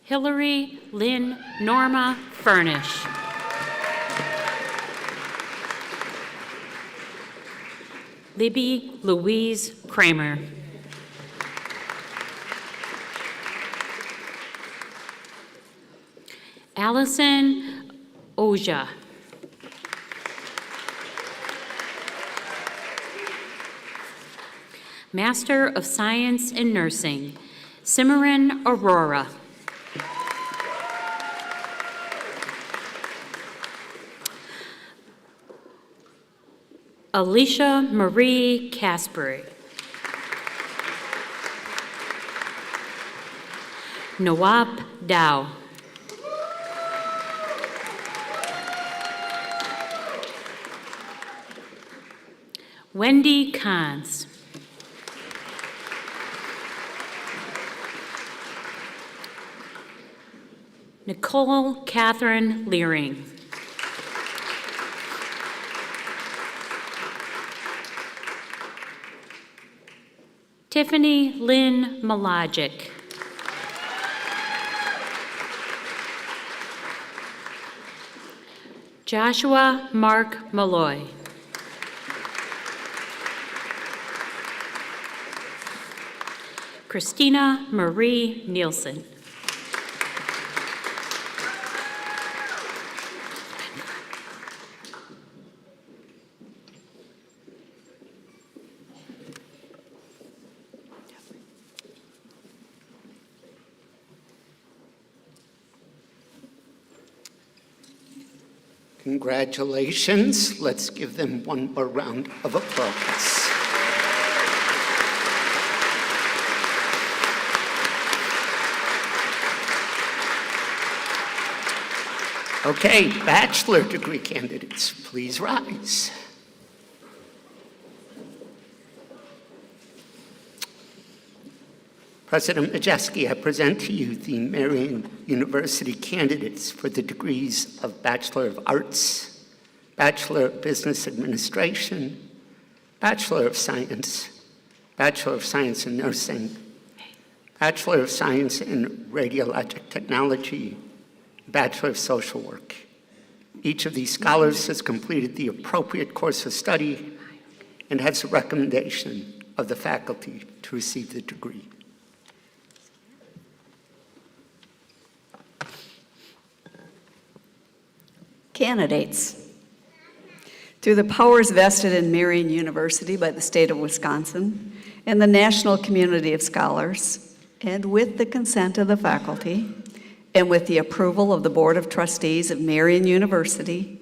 Hillary Lynn Norma Furnish. Libby Louise Kramer. Allison Oja. Master of Science in Nursing, Simran Aurora. Alicia Marie Caspery. Nawab Dow. Wendy Kahns. Nicole Catherine Leering. Tiffany Lynn Malajic. Joshua Mark Malloy. Christina Marie Nielsen. Congratulations. Let's give them one more round of applause. Okay, bachelor degree candidates, please rise. President Majeski, I present to you the Marian University candidates for the degrees of Bachelor of Arts, Bachelor of Business Administration, Bachelor of Science, Bachelor of Science in Nursing, Bachelor of Science in Radiologic Technology, Bachelor of Social Work. Each of these scholars has completed the appropriate course of study and has a recommendation of the faculty to receive the degree. Candidates. Through the powers vested in Marian University by the state of Wisconsin and the national community of scholars, and with the consent of the faculty, and with the approval of the Board of Trustees of Marian University,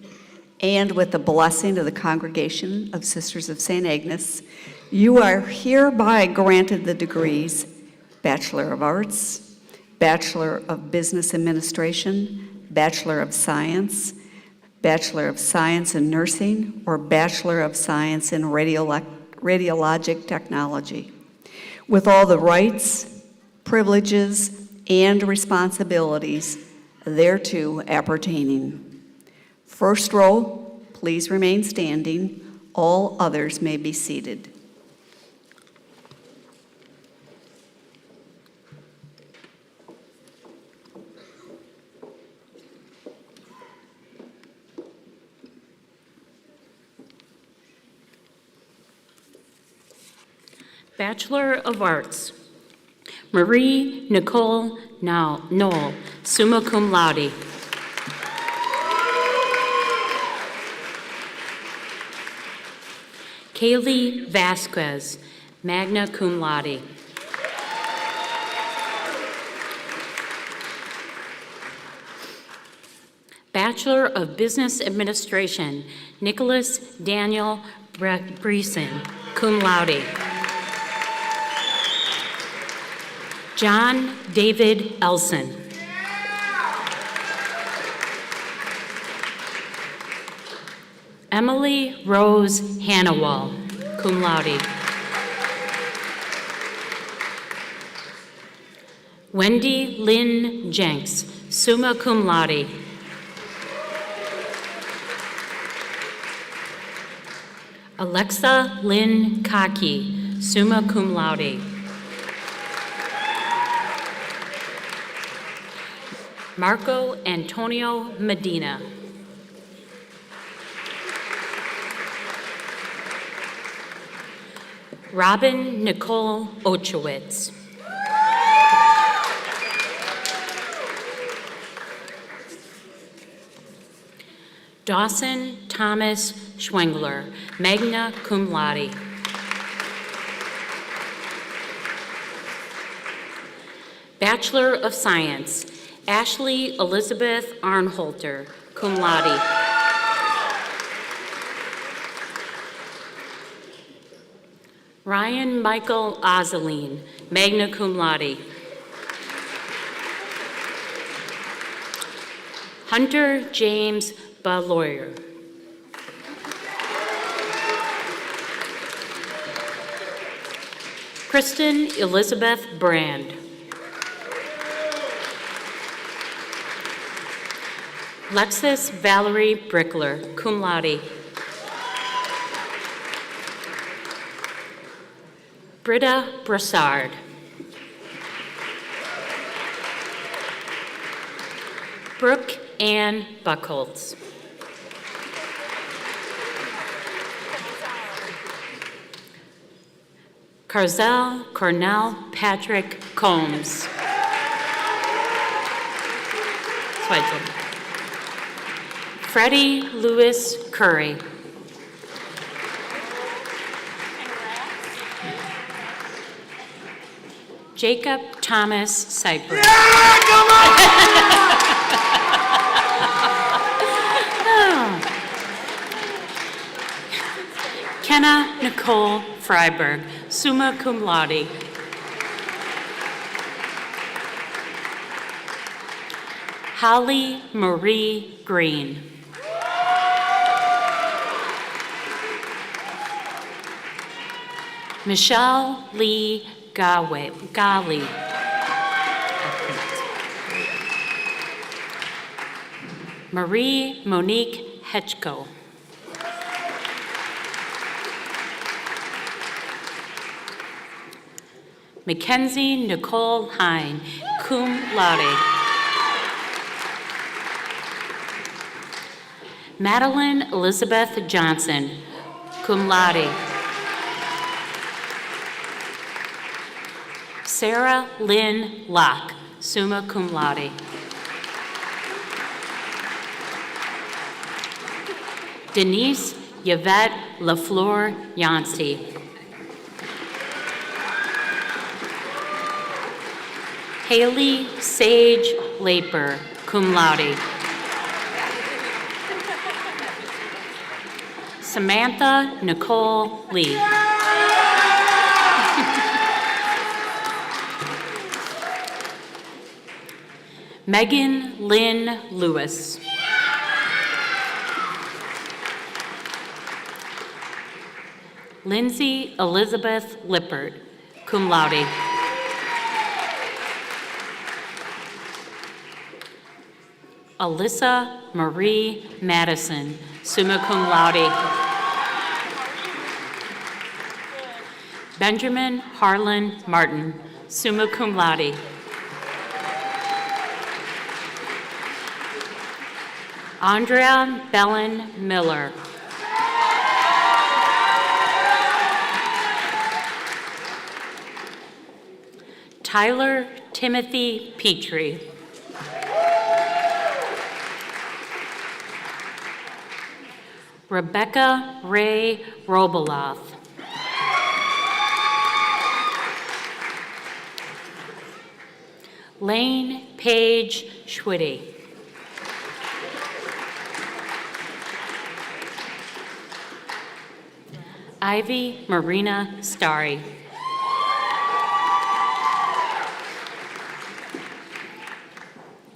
and with the blessing of the Congregation of Sisters of St. Agnes, you are hereby granted the degrees Bachelor of Arts, Bachelor of Business Administration, Bachelor of Science, Bachelor of Science in Nursing, or Bachelor of Science in Radiologic Technology, with all the rights, privileges, and responsibilities thereto appertaining. First row, please remain standing. All others may be seated. Bachelor of Arts, Marie Nicole Knoll, summa cum laude. Kaylee Vasquez, magna cum laude. Bachelor of Business Administration, Nicholas Daniel Breeson, cum laude. John David Elson. Emily Rose Hannawall, cum laude. Wendy Lynn Jenks, summa cum laude. Alexa Lynn Kaki, summa cum laude. Marco Antonio Medina. Robin Nicole Ochowitz. Dawson Thomas Schwengler, magna cum laude. Bachelor of Science, Ashley Elizabeth Arnholter, cum laude. Ryan Michael Ozeline, magna cum laude. Hunter James Baloyer. Kristen Elizabeth Brand. Lexis Valerie Brickler, cum laude. Britta Brassard. Brooke Ann Buckholz. Carzel Cornell Patrick Combs. Schweitzer. Freddie Lewis Curry. Jacob Thomas Cypress. Kenna Nicole Freiberg, summa cum laude. Holly Marie Green. Michelle Lee Gali. Marie Monique Hetchko. Mackenzie Nicole Hine, cum laude. Madeline Elizabeth Johnson, cum laude. Sarah Lynn Locke, summa cum laude. Denise Yvette LaFleur Yancey. Haley Sage Laper, cum laude. Samantha Nicole Lee. Megan Lynn Lewis. Lindsay Elizabeth Lippert, cum laude. Alyssa Marie Madison, summa cum laude. Benjamin Harlan Martin, summa cum laude. Andrea Bellen Miller. Tyler Timothy Petrie. Rebecca Ray Robeloff. Lane Paige Schwitty. Ivy Marina Starry.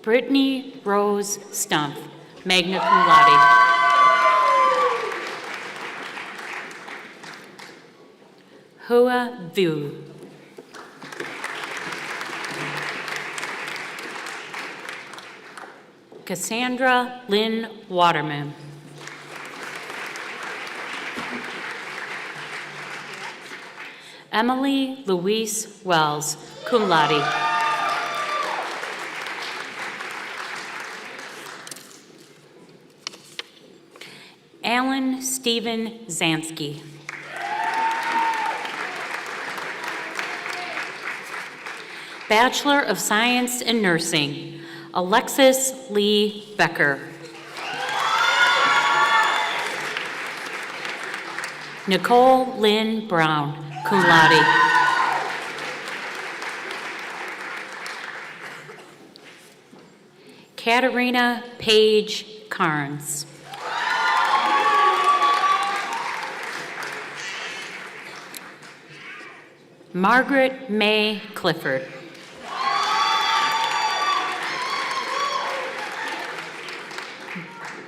Brittany Rose Stumpf, magna cum laude. Hua Vu. Cassandra Lynn Waterman. Emily Louise Wells, cum laude. Alan Stephen Zansky. Bachelor of Science in Nursing, Alexis Lee Becker. Nicole Lynn Brown, cum laude. Katarina Page Carnes. Margaret May Clifford.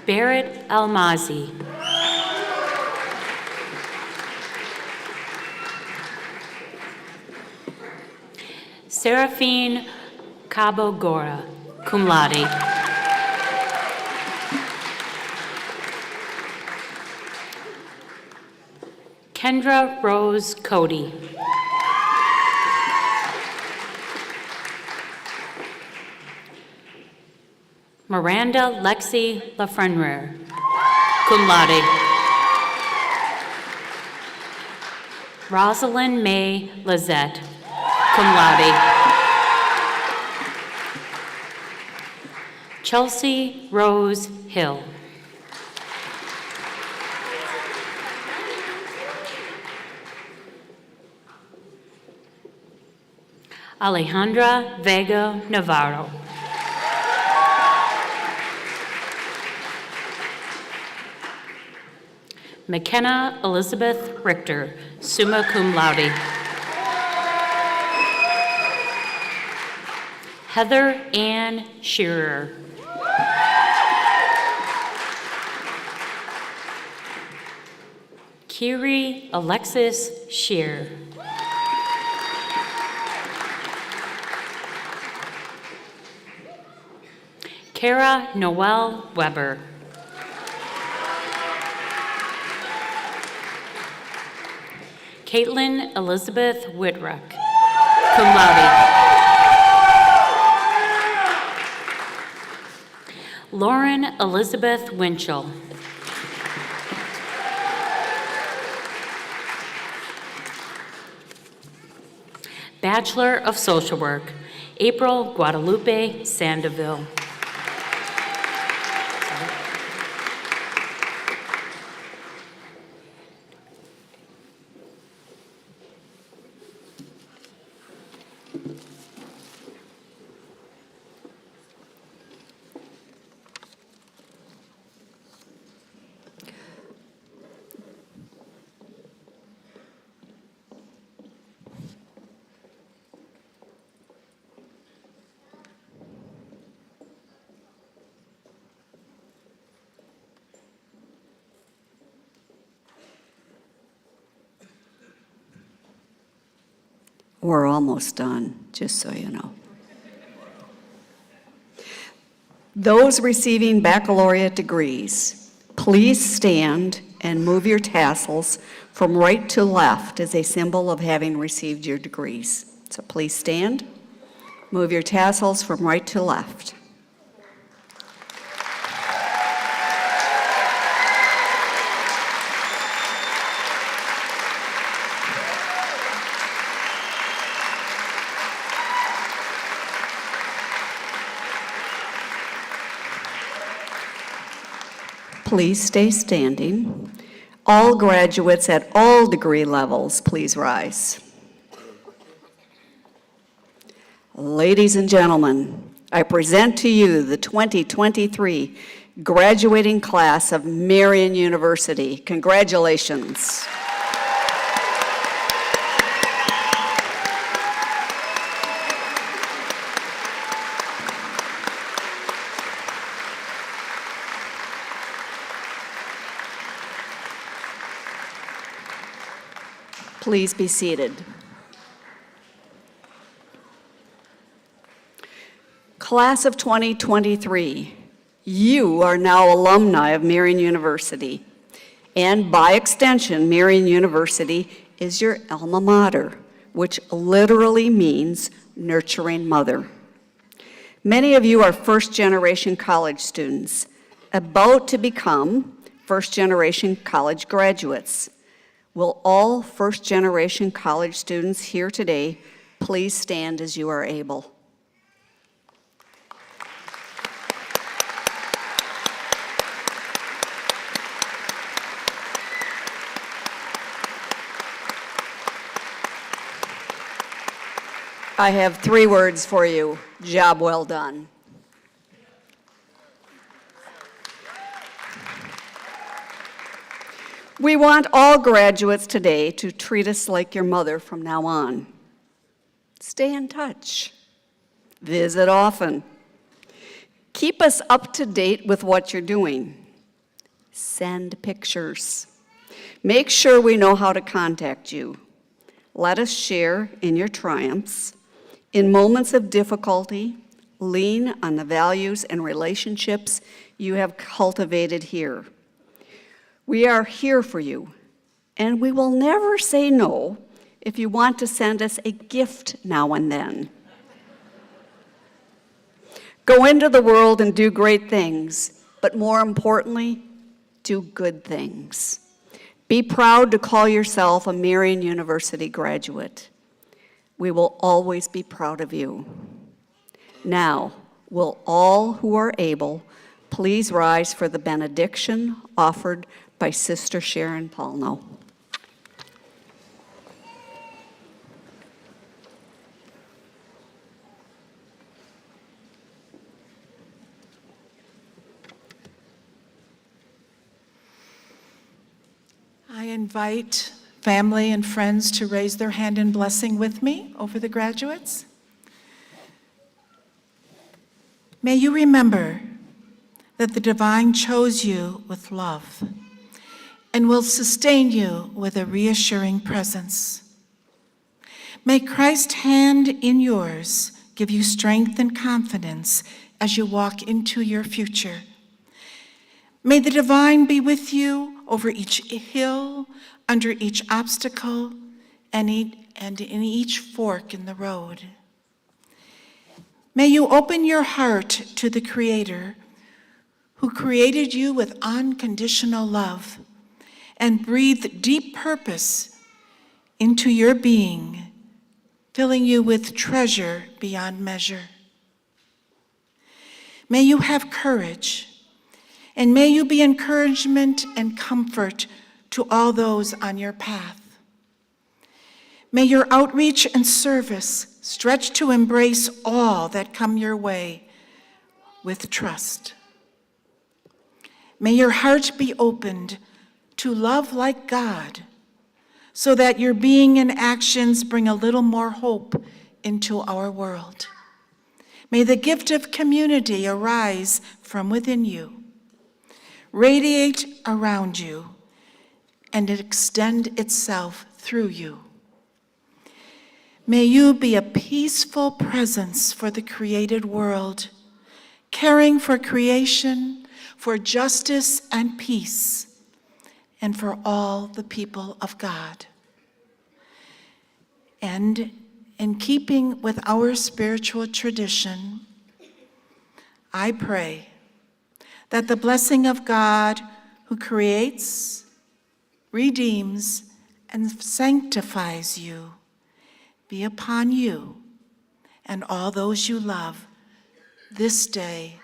Barrett Almazi. Seraphine Cabo Gora, cum laude. Kendra Rose Cody. Miranda Lexi Lafrenere, cum laude. Rosalind May Lizette, cum laude. Chelsea Rose Hill. Alejandra Vega Navarro. McKenna Elizabeth Richter, summa cum laude. Heather Ann Shearer. Kiri Alexis Shear. Kara Noel Weber. Caitlin Elizabeth Whitrock, cum laude. Lauren Elizabeth Winchell. Bachelor of Social Work, April Guadalupe Sandoval. We're almost done, just so you know. Those receiving baccalaureate degrees, please stand and move your tassels from right to left as a symbol of having received your degrees. So please stand, move your tassels from right to left. Please stay standing. All graduates at all degree levels, please rise. Ladies and gentlemen, I present to you the 2023 graduating class of Marian University. Congratulations. Please be seated. Class of 2023, you are now alumni of Marian University, and by extension, Marian University is your alma mater, which literally means nurturing mother. Many of you are first-generation college students, about to become first-generation college graduates. Will all first-generation college students here today please stand as you are able? I have 3 words for you. Job well done. We want all graduates today to treat us like your mother from now on. Stay in touch. Visit often. Keep us up to date with what you're doing. Send pictures. Make sure we know how to contact you. Let us share in your triumphs. In moments of difficulty, lean on the values and relationships you have cultivated here. We are here for you, and we will never say no if you want to send us a gift now and then. Go into the world and do great things, but more importantly, do good things. Be proud to call yourself a Marian University graduate. We will always be proud of you. Now, will all who are able please rise for the benediction offered by Sister Sharon Paulno. I invite family and friends to raise their hand in blessing with me over the graduates. May you remember that the divine chose you with love and will sustain you with a reassuring presence. May Christ's hand in yours give you strength and confidence as you walk into your future. May the divine be with you over each hill, under each obstacle, and in each fork in the road. May you open your heart to the Creator who created you with unconditional love and breathed deep purpose into your being, filling you with treasure beyond measure. May you have courage, and may you be encouragement and comfort to all those on your path. May your outreach and service stretch to embrace all that come your way with trust. May your heart be opened to love like God, so that your being and actions bring a little more hope into our world. May the gift of community arise from within you, radiate around you, and extend itself through you. May you be a peaceful presence for the created world, caring for creation, for justice and peace, and for all the people of God. And in keeping with our spiritual tradition, I pray that the blessing of God, who creates, redeems, and sanctifies you, be upon you and all those you love this day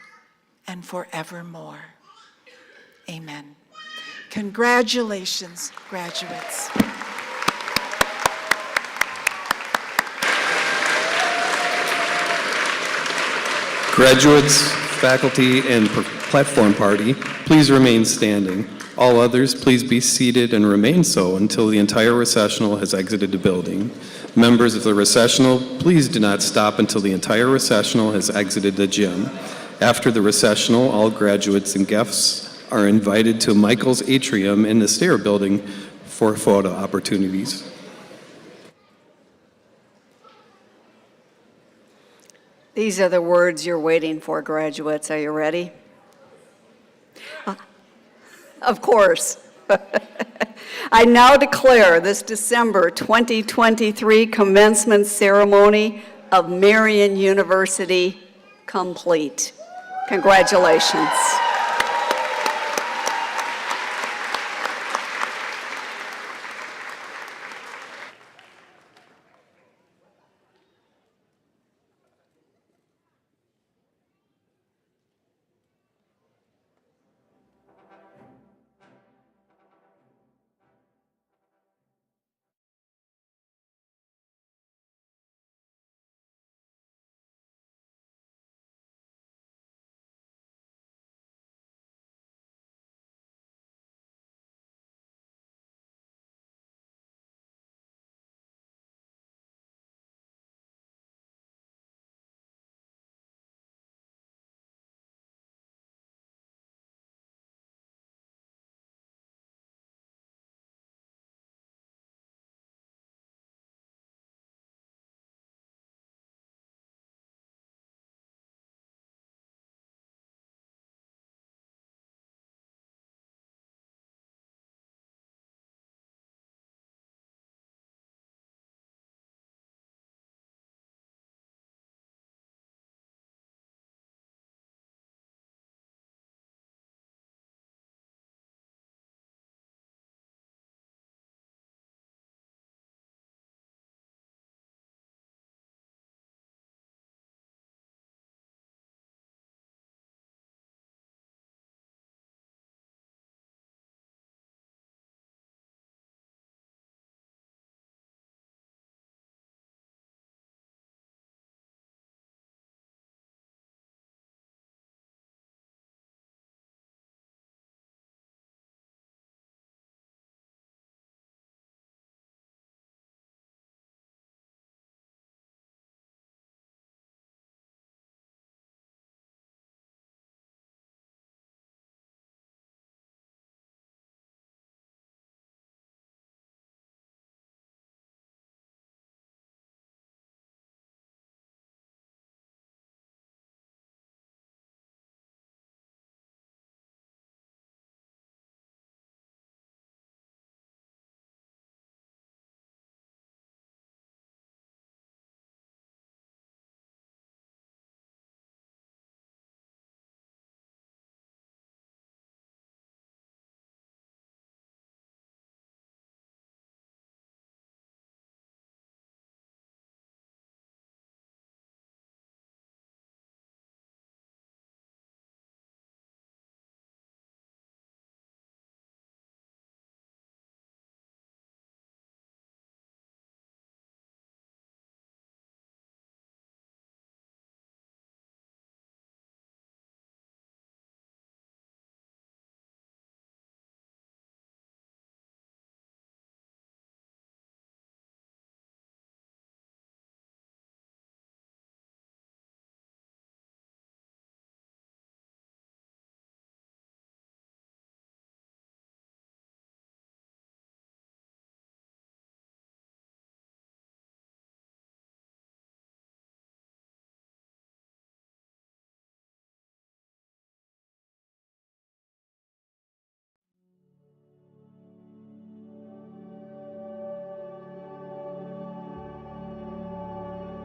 and forevermore. Amen. Congratulations, graduates. Graduates, faculty, and platform party, please remain standing. All others, please be seated and remain so until the entire recessional has exited the building. Members of the recessional, please do not stop until the entire recessional has exited the gym. After the recessional, all graduates and guests are invited to Michael's Atrium in the Stair Building for photo opportunities. These are the words you're waiting for, graduates. Are you ready? Of course. I now declare this December 2023 commencement ceremony of Marian University complete. Congratulations.